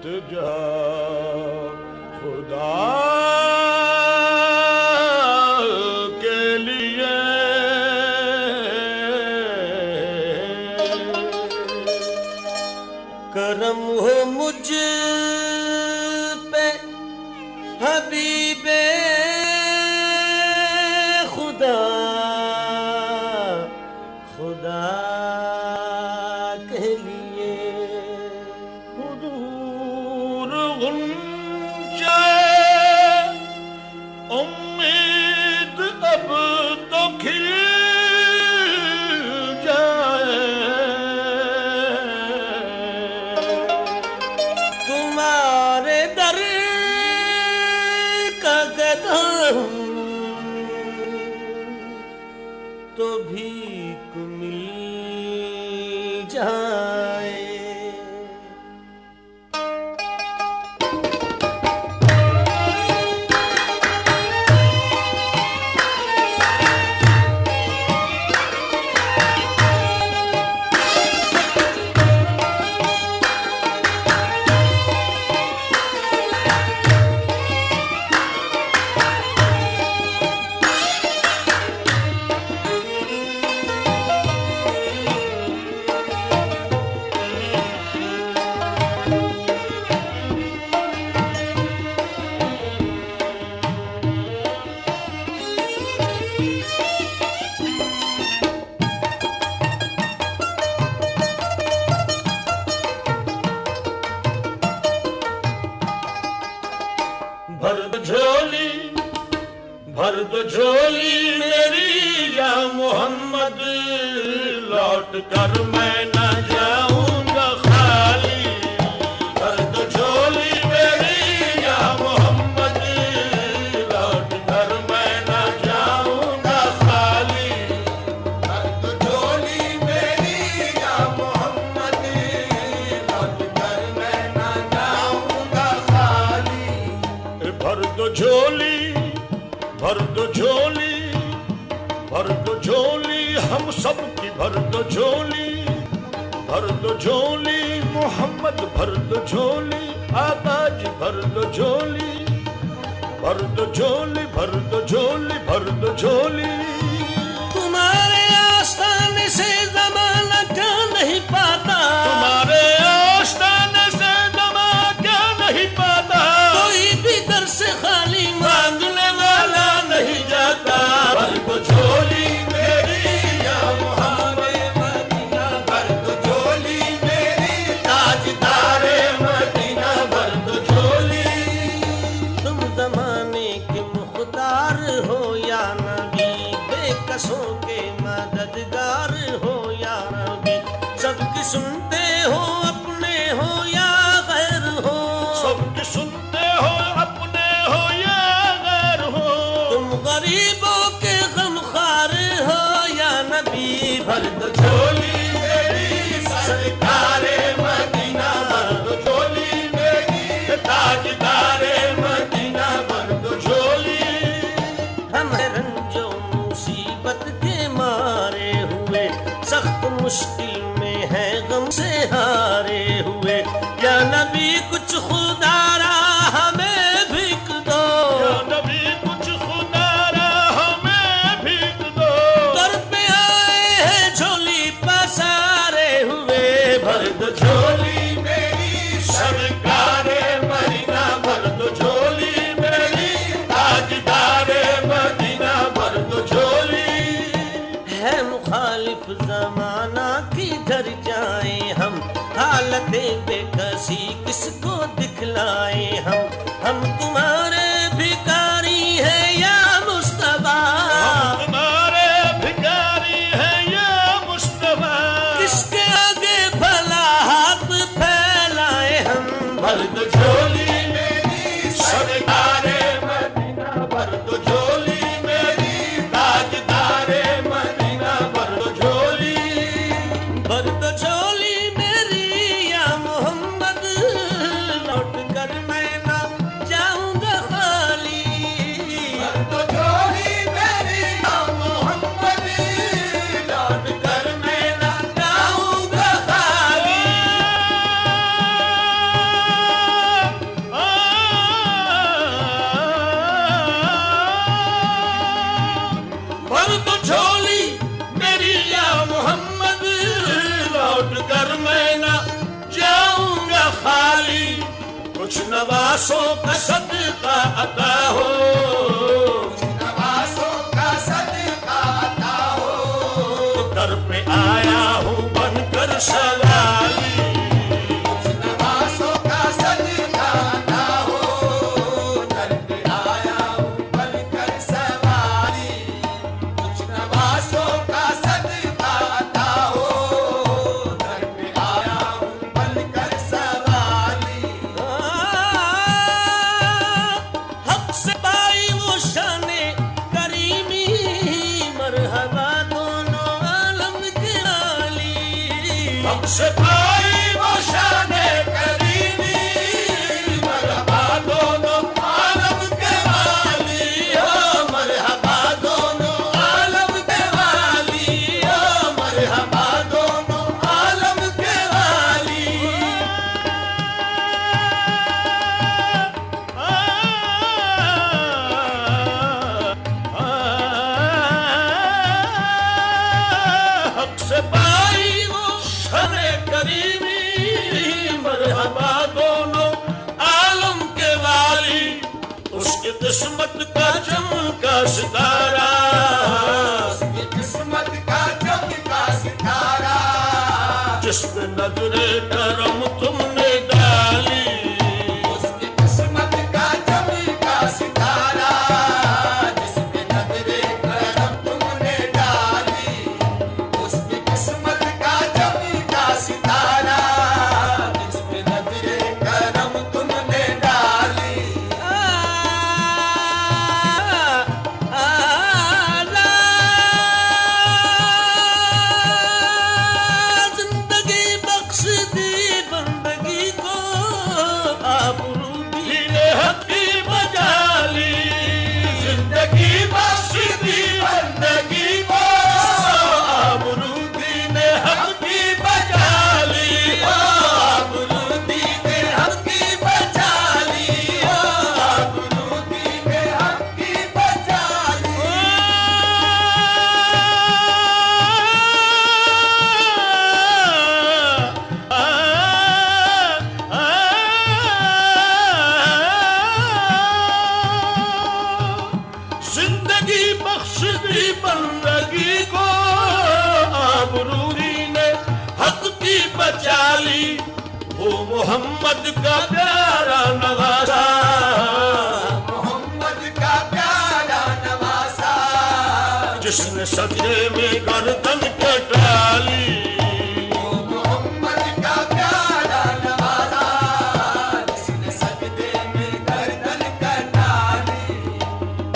जा खुदा के लिए। करम हो मुझ पे हबीबे खुदा, खुदा के लिए। हुजूर गुंजे उम्मीद अब तो खिल जाए। तुम्हारे दर का गधा हूँ तो भीख मिल जाए। भर दो झोली मेरी या मोहम्मद, लौट कर मैं न जाऊंगा खाली। भर दो झोली मेरी या मोहम्मद, लौट कर मैं न जाऊंगा खाली। भर दो झोली मेरी या मोहम्मद, लौट कर मैं न जाऊंगा खाली। भर दो झोली, भर दो झोली, भर दो झोली हम सब की, भर दो झोली, भर दो झोली मोहम्मद, भर दो झोली आका जी, भर दो झोली, भर दो झोली, भर दो झोली, भर दो झोली। तुम्हारे आस्थाने से ज़माना क्या नहीं पाता, तुम्हारे आस्थाने से ज़माना क्या नहीं पाता। कोई भी दर से खाली मांगने वाला नहीं जाता। भर दो झोली मेरी या मोहम्मद मदीना, भर दो झोली मेरी ताजदारे मदीना, भर दो झोली। तुम ज़माने के मुख्तार हो या नबी, बेकसों के मददगार हो या नबी। सबकी सुनते हो अपने हो या गैर हो, सबकी सुनते हो अपने हो या गैर हो। तुम गरीबों के गमखार हो या नबी। भर दो झोली मेरी सरकारे मदीना, भर दो झोली मेरी ताजदारे मदीना, भर दो झोली। हम रंजो मुसीबत के मारे हुए, सख्त मुश्किल में है गम से हारे हुए। या नबी कुछ खुदारा हमें भीख दो, या नबी कुछ खुदारा हमें भीख दो। दर पे आए हैं झोली पसारे हुए। भर दो झोली मेरी सरकारे मदीना, भर दो झोली मेरी ताजदारे मदीना, भर दो झोली। है मुखालिफ जमाना किधर जाए हम, हालतें बेकसी किसको दिखलाए हम तुम्हारे भिखारी हैं या मुस्तफा। हम तुम्हारे भिखारी हैं या मुस्तफा। किसके आगे भला हाथ फैलाए हम। भर दो झोली मेरी सरकारे मदीना, भर दो झोली मेरी ताजदारे मदीना, भर दो झोली। भर दो झोली मेरी या मोहम्मद, लौट कर मैं ना जाऊंगा खाली। भर दो झोली मेरी या मोहम्मद, लौट कर मैं न जाऊंगा खाली। कुछ नवासों का सदका अता हो, नवासों का सदका अता हो। दर पे आया हूँ बनकर सवाली, नवासों का सदका अता हो, दर पे आया हूँ बनकर सवारी। कुछ नवासों का सदका अता हो, दर पे आया हूँ बनकर सवारी। हक से पाई वो शाने करीमी, मरहबा दोनों आलम के वाली। हक से पाई वो शाने करीमी, मरहबा दोनों आलम के वाली, ओ मरहबा दोनों आलम के वाली, ओ मरहबा दोनों आलम के वाली। हक से पाई वो शने करीमी, मरहबा दोनों आलम के वाली। उसकी किस्मत का चमका सितारा, उसकी किस्मत का चमका सितारा, जिस पे नजरे करम तुमने डाली, उसकी किस्मत का चमका सितारा, जिसपे नजरे करम तुमने डाली। उसकी किस्मत का चमका सितारा, जिसपे नजरे करम तुमने डाली। जिंदगी बख्श दी बंदगी को, आबरू दी दीने हक की बजाली। जिंदगी बख्श दी बंदगी को, आबरू दीने हक की बजाली, ओ आबरू दीने हक की बचाली, ओ आबरू दीने हक की बचाली। जिंदगी बख्श दी बंदगी को, आबरूरी ने हक की बचाली। वो मोहम्मद का प्यारा नवासा, मोहम्मद का प्यारा नवासा, जिसने सजदे में गर्दन कटाली। ओ मोहम्मद का प्यारा नवासा, जिसने सजदे में गर्दन कटाली।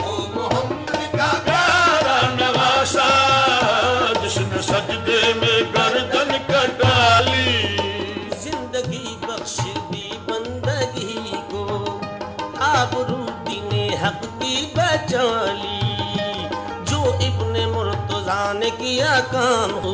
ओ मोहम्मद का प्यारा नवासा, जिसने सजदे में गर्दन कटाली। जिंदगी बख्श दी बंदगी को, आबरू दीने हक की बचाली। जो इब्ने मुर्तजा ने किया काम हो,